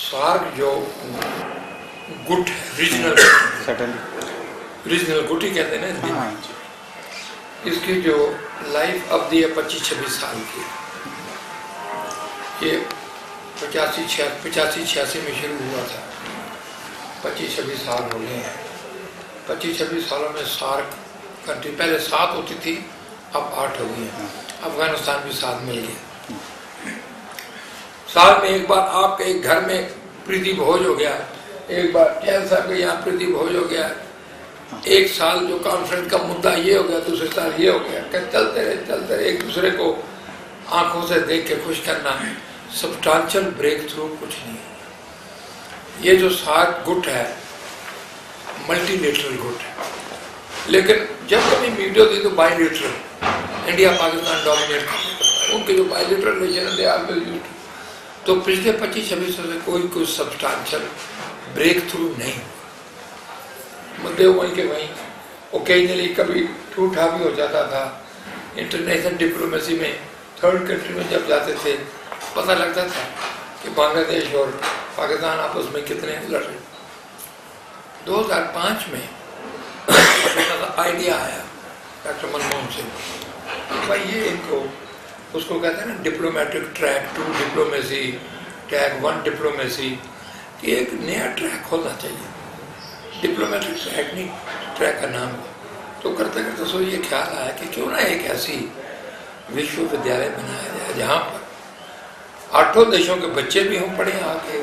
SAARC जो गुट है रीजनल गुट ही कहते हैं ना, इसकी जो लाइफ अवधि है 25-26 साल की। ये 85-86 में शुरू हुआ था, 25-26 साल हो गए हैं। 25-26 सालों में सार्क कंट्री पहले 7 होती थी, अब 8 हो गई हैं। अफगानिस्तान भी साथ मिल गया। साल में एक बार आपके एक घर में प्रीति भोज हो गया, एक बार चैन साहब के यहाँ प्रीति भोज हो गया, एक साल जो कॉन्फ्रेंस का मुद्दा ये हो गया, दूसरे साल ये हो गया, चलते रहे एक दूसरे को आंखों से देख के खुश करना है। सब्सटेंशियल ब्रेक थ्रू कुछ नहीं। ये जो सार्क गुट है मल्टीलेटरल गुट है, लेकिन जब कभी मीडिया दी तो बायलेटरल, इंडिया पाकिस्तान डोमिनेट कर, उनके जो बायलेटरल रिलेशन है तो पिछले 25-26 से कोई सब्सटेंशियल ब्रेक थ्रू नहीं। मुद्दे वहीं के वहीं, ओकेजनली कभी ठूठा भी हो जाता था। इंटरनेशनल डिप्लोमेसी में थर्ड कंट्री में जब जाते थे पता लगता था कि बांग्लादेश और पाकिस्तान आपस में कितने लड़ रहे। 2005 में आइडिया आया डॉक्टर मनमोहन सिंह, भाई ये इनको उसको कहते हैं ना diplomatic track 2 diplomacy, track 1 diplomacy, कि एक नया ट्रैक खोलना चाहिए। डिप्लोमेटिक ट्रैक नहीं, ट्रैक का नाम। तो करते करते सो ये ख्याल आया कि क्यों ना एक ऐसी विश्वविद्यालय बनाया जाए जहाँ पर 8 देशों के बच्चे भी हों पढ़े आके,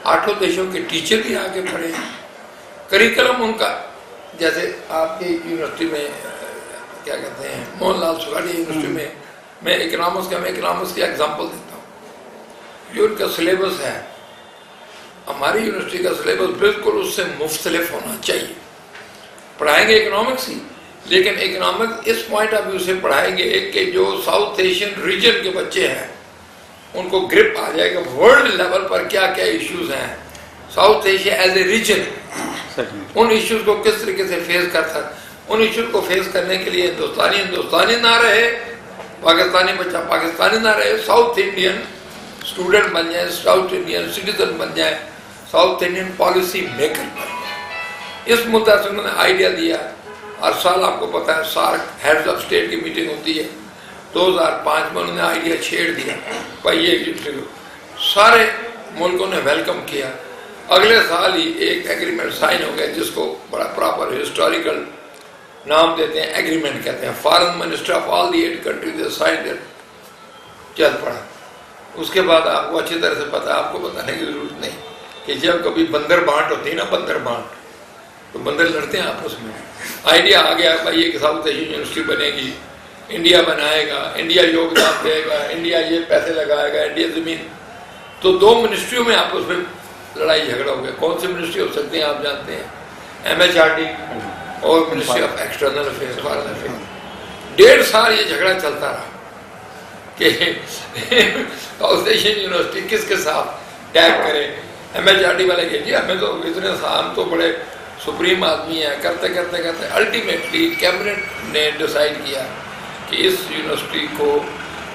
8 देशों के टीचर भी आके पढ़े। करिकुलम उनका जैसे आपकी यूनिवर्सिटी में क्या कहते हैं, मोहनलाल सुखाड़िया यूनिवर्सिटी में मैं इकोनॉमिक्स की एग्जाम्पल देता हूँ। जो उनका सिलेबस है, हमारी यूनिवर्सिटी का सिलेबस बिल्कुल उससे मुख्तलिफ होना चाहिए। पढ़ाएंगे इकोनॉमिक्स ही, लेकिन इकोनॉमिक्स इस पॉइंट ऑफ व्यू से पढ़ाएंगे कि जो साउथ एशियन रीजन के बच्चे हैं उनको ग्रिप आ जाएगा वर्ल्ड लेवल पर क्या क्या इश्यूज हैं, South Asia as a region, उन इश्यूज को किस तरीके से फेस कर सकते। उन इश्यूज को फेस करने के लिए हिंदुस्तानी ना रहे, पाकिस्तानी बच्चा पाकिस्तानी ना रहे, साउथ इंडियन स्टूडेंट बन जाए, साउथ इंडियन सिटीजन बन जाए, साउथ इंडियन पॉलिसी मेकर बन जाए। इस मुद्दा से उन्होंने आइडिया दिया। हर साल आपको पता है सार्क हेड्स ऑफ स्टेट की मीटिंग होती है। 2005 में उन्होंने आइडिया छेड़ दिया, भाई ये सारे मुल्कों ने वेलकम किया। अगले साल ही एक एग्रीमेंट साइन हो गया जिसको बड़ा प्रॉपर हिस्टोरिकल नाम देते हैं, एग्रीमेंट कहते हैं। Foreign minister of all the 8 countries sign it, चल पड़ा। उसके बाद आपको अच्छी तरह से पता, आपको बताने की जरूरत नहीं कि जब कभी बंदर बांट होती है ना, बंदर बांट, तो बंदर लड़ते हैं आपस में। आइडिया आ गया भाई ये साउथ एशियन यूनिवर्सिटी बनेगी, इंडिया बनाएगा, इंडिया योगदान देगा, इंडिया ये पैसे लगाएगा, इंडिया जमीन। तो 2 मिनिस्ट्रियों में आपस में लड़ाई झगड़ा हो गया। कौन सी मिनिस्ट्री हो सकती है आप जानते हैं? MHRD और ministry of external affairs, foreign affairs. 1.5 साल ये झगड़ा चलता रहा कि साउथ एशियन यूनिवर्सिटी किसके साथ टैग करे। MHRD वाले कहे जी हमें तो इतने हम तो बड़े सुप्रीम आदमी हैं। करते करते अल्टीमेटली कैबिनेट ने डिसाइड किया कि इस यूनिवर्सिटी को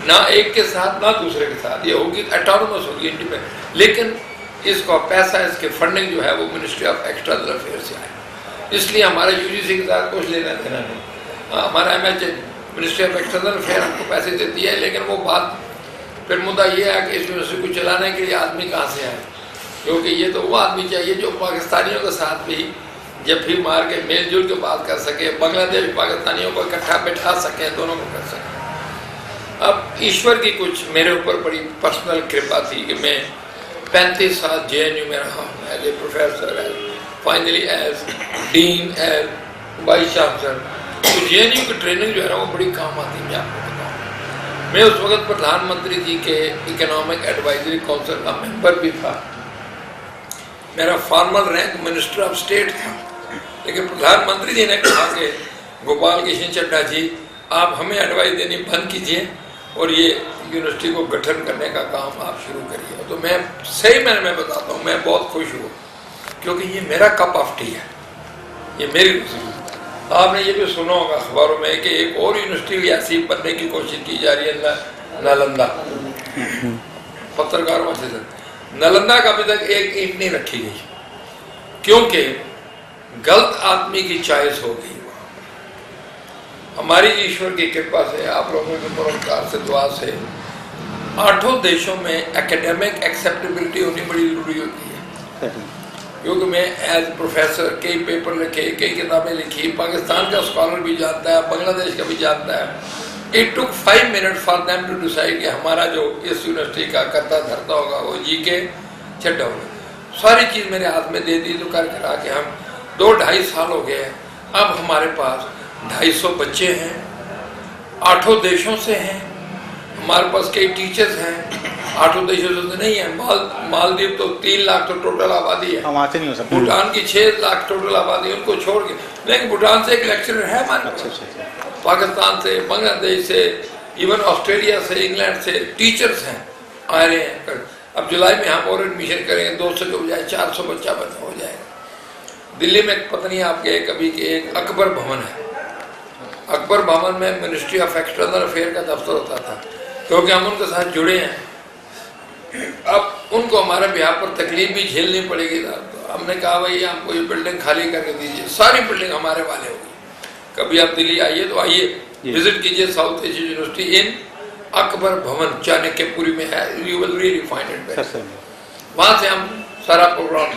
ना एक के साथ ना दूसरे के साथ, ये होगी ऑटोनोमस होगी, इंडिपेंडेंट, लेकिन इसका पैसा, इसके फंडिंग जो है वो मिनिस्ट्री ऑफ एक्सटर्नल अफेयर्स से आए। इसलिए हमारा UGC के साथ कुछ लेना देना नहीं। हमारा मिनिस्ट्री ऑफ एक्सटर्नल अफेयर हमको पैसे देती है, लेकिन वो बात फिर मुद्दा ये है कि इस यूनिवर्सिटी को चलाने के लिए आदमी कहाँ से आए, क्योंकि ये तो वो आदमी चाहिए जो पाकिस्तानियों के साथ भी जब भी मार के मेल जुल के बात कर सके, बांग्लादेश पाकिस्तानियों को इकट्ठा बैठा सके, दोनों को कर सके। अब ईश्वर की कुछ मेरे ऊपर बड़ी पर्सनल कृपा थी कि मैं 35 साल JNU में रहा हूँ as a professor, finally as dean, as vice chancellor. तो JNU की ट्रेनिंग जो है ना वो बड़ी काम आती है। मैं आपको बताऊँ, मैं उस वक्त प्रधानमंत्री जी के इकोनॉमिक एडवाइजरी काउंसिल का मेंबर भी था। मेरा formal rank minister of state था, लेकिन प्रधानमंत्री जी ने कहा कि गोपाल कृष्ण चड्ढा जी आप हमें एडवाइस देनी बंद कीजिए और ये यूनिवर्सिटी को गठन करने का काम आप शुरू करिए। तो मैं सही मैं बताता हूँ, मैं बहुत खुश हुआ, क्योंकि ये मेरा कप ऑफ टी है, ये मेरी। आपने ये भी सुना होगा अखबारों में कि एक और यूनिवर्सिटी ऐसी बनने की कोशिश की जा रही है, नालंदा, पत्रकारों से। نالندہ کا ابھی تک ایک اینٹ نہیں رکھی گئی کیونکہ غلط آدمی کی چوائس ہو گئی. ہماری ایشور کی کرپا سے، آپ لوگوں کے پروپکار سے، دعا سے 8 دیشوں میں ایکیڈیمک ایکسیپٹیبلٹی ہونی بڑی ضروری ہوتی ہے. کیونکہ میں ایز پروفیسر کئی پیپر لکھے، کئی کتابیں لکھی، پاکستان کا اسکالر بھی جانتا ہے، بنگلہ دیش کا بھی جانتا ہے. It took 5 minutes for them to decide کہ ہمارا جو اس یونیورسٹی کا کرتا دھرتا ہوگا وہ جی کے چھٹا ہوگا. ساری چیز میرے ہاتھ میں دے دی تو کر کرا کے ہم 2-2.5 سال ہو گئے ہیں. اب ہمارے پاس 250 بچے ہیں، 8 دیشوں سے ہیں. ہمارے پاس کئی ٹیچرز ہیں 8 دیشوں سے نہیں ہیں. مالدیو تو 3 لاکھ تو ٹوٹل آبادی ہے، بھوٹان کی 6 لاکھ ٹوٹل آبادی، ان کو چھوڑ کے. لیکن بھوٹان سے ایک لیکچرر ہے ہمارے پاس، پاکستان سے، بنگلہ دیش سے، ایون آسٹریلیا سے، انگلینڈ سے ٹیچرز ہیں آ رہے ہیں. اب جولائی میں ہم اور ایڈمیشن کریں گے، 200 کے بجائے 400 بچہ ہو جائے گا. دلی میں پتہ نہیں آپ کے کبھی کہ ایک اکبر بھون ہے. اکبر بھون میں منسٹری آف ایکسٹرنل افیئر کا دفتر ہوتا تھا، کیونکہ ہم ان کے ساتھ جڑے ہیں. اب ان کو ہمارے بیہاف پر تکلیف بھی جھیلنی پڑے گی. تو ہم نے کہا بھائی ہم کو یہ بلڈنگ خالی کر کے دیجیے، ساری بلڈنگ ہمارے والے ہوگی. کبھی آپ دلی آئیے تو آئیے، وزٹ کیجیے ساؤتھ ایشین یونیورسٹی ان اکبر بھون چانکیہ پوری میں ہے. You will really find it. وہاں سے ہم سارا پروگرام،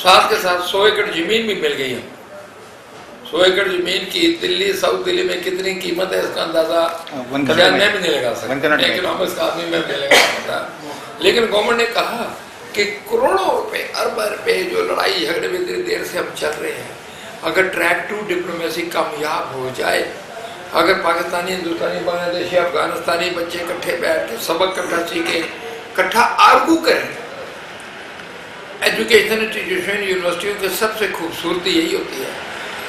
ساتھ کے ساتھ 100 ایکڑ زمین بھی مل گئی ہم. 100 ایکڑ زمین کی دلی، ساؤتھ دلی میں کتنی قیمت ہے اس کا اندازہ شاید میں بھی نہیں لگا سکتا، اکنامکس کا آدمی میں بھی نہیں لگا سکتا. لیکن گورنمنٹ نے کہا کہ کروڑوں روپے، اربوں روپے جو لڑائی جھگڑے میں دیر دیر سے ہم چل رہے ہیں، اگر ٹریک 2 ڈپلومیسی کامیاب ہو جائے، اگر پاکستانی، ہندوستانی، بنگلہ دیشی، افغانستانی بچے اکٹھے بیٹھ کے سبق اکٹھا سیکھیں، اکٹھا آرگو کریں. ایجوکیشن انسٹیٹیوشن یونیورسٹیوں کی سب سے خوبصورتی یہی ہوتی ہے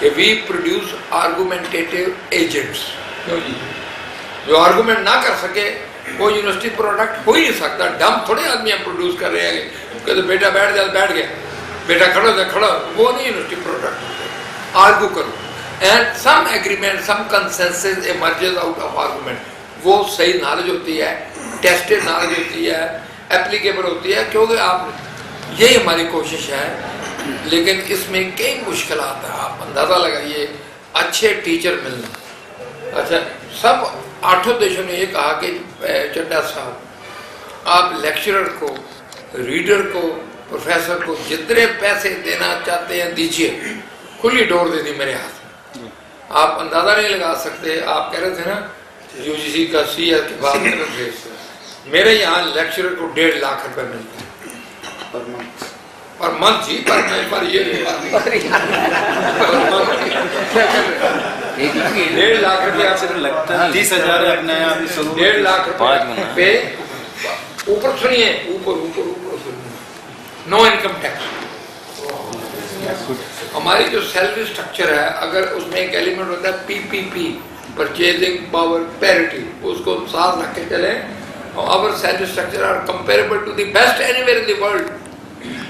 کہ وی پروڈیوس آرگومنٹیٹیو ایجنٹس. جو آرگومنٹ نہ کر سکے وہ یونیورسٹی پروڈکٹ ہو ہی نہیں سکتا. ڈم تھوڑے آدمی ہم پروڈیوس کر رہے ہیں کہ تو بیٹا بیٹھ جائے بیٹھ گیا، بیٹا کھڑا ہو جائے کھڑا، وہ نہیں یونیورسٹی پروڈکٹ. آرگو کرو and some agreement, some consensus emerges out of argument. وہ صحیح نالج ہوتی ہے، ٹیسٹڈ نالج ہوتی ہے، اپلیکیبل ہوتی ہے. کیونکہ آپ، یہی ہماری کوشش ہے. لیکن اس میں کئی مشکلات ہیں. آپ اندازہ لگائیے اچھے ٹیچر ملنا. اچھا، سب 8 دیشوں نے یہ کہا کہ چڈا صاحب آپ لیکچرر کو، ریڈر کو، پروفیسر کو جتنے پیسے دینا چاہتے ہیں دیجیے. کھلی ڈور دے دی میرے ہاتھ میں. آپ اندازہ نہیں لگا سکتے. آپ کہہ رہے تھے نا یو جی سی کا سی ایس کے بعد میرے یہاں لیکچرر کو 1.5 لاکھ روپے ملتے ہیں پر منتھ. جی پر یہ 1.5 لاکھ روپے آپ سے لگتا ہے 30,000 اپنے 1.5 لاکھ روپے اوپر. سنیے اوپر نو انکم ٹیکس. ہماری جو سیلری سٹرکچر ہے، اگر اس میں ایک ایلیمنٹ ہوتا ہے P P P, purchasing power parity, اس کو ساتھ رکھ کے چلیں. اور salary structure are comparable to the best anywhere in the world.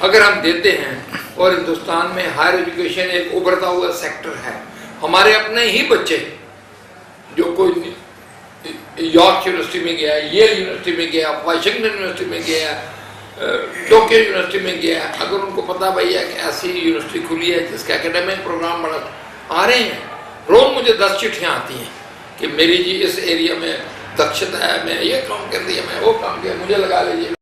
اگر ہم دیتے ہیں، اور ہندوستان میں ہائر ایجوکیشن ایک ابھرتا ہوا سیکٹر ہے. ہمارے اپنے ہی بچے جو کوئی یارک یونیورسٹی میں گیا ہے، ییل یونیورسٹی میں گیا، واشنگٹن یونیورسٹی میں گیا ہے، ٹوکیو یونیورسٹی میں گیا ہے، اگر ان کو پتا بھائی ہے کہ ایسی یونیورسٹی کھلی ہے جس کا اکیڈمک پروگرام بڑا، آ رہے ہیں. روز مجھے 10 چٹھیاں آتی ہیں کہ میری جی اس ایریا میں دکشتا ہے، میں یہ کام کر دیا، میں وہ کام کیا، مجھے لگا لیجیے.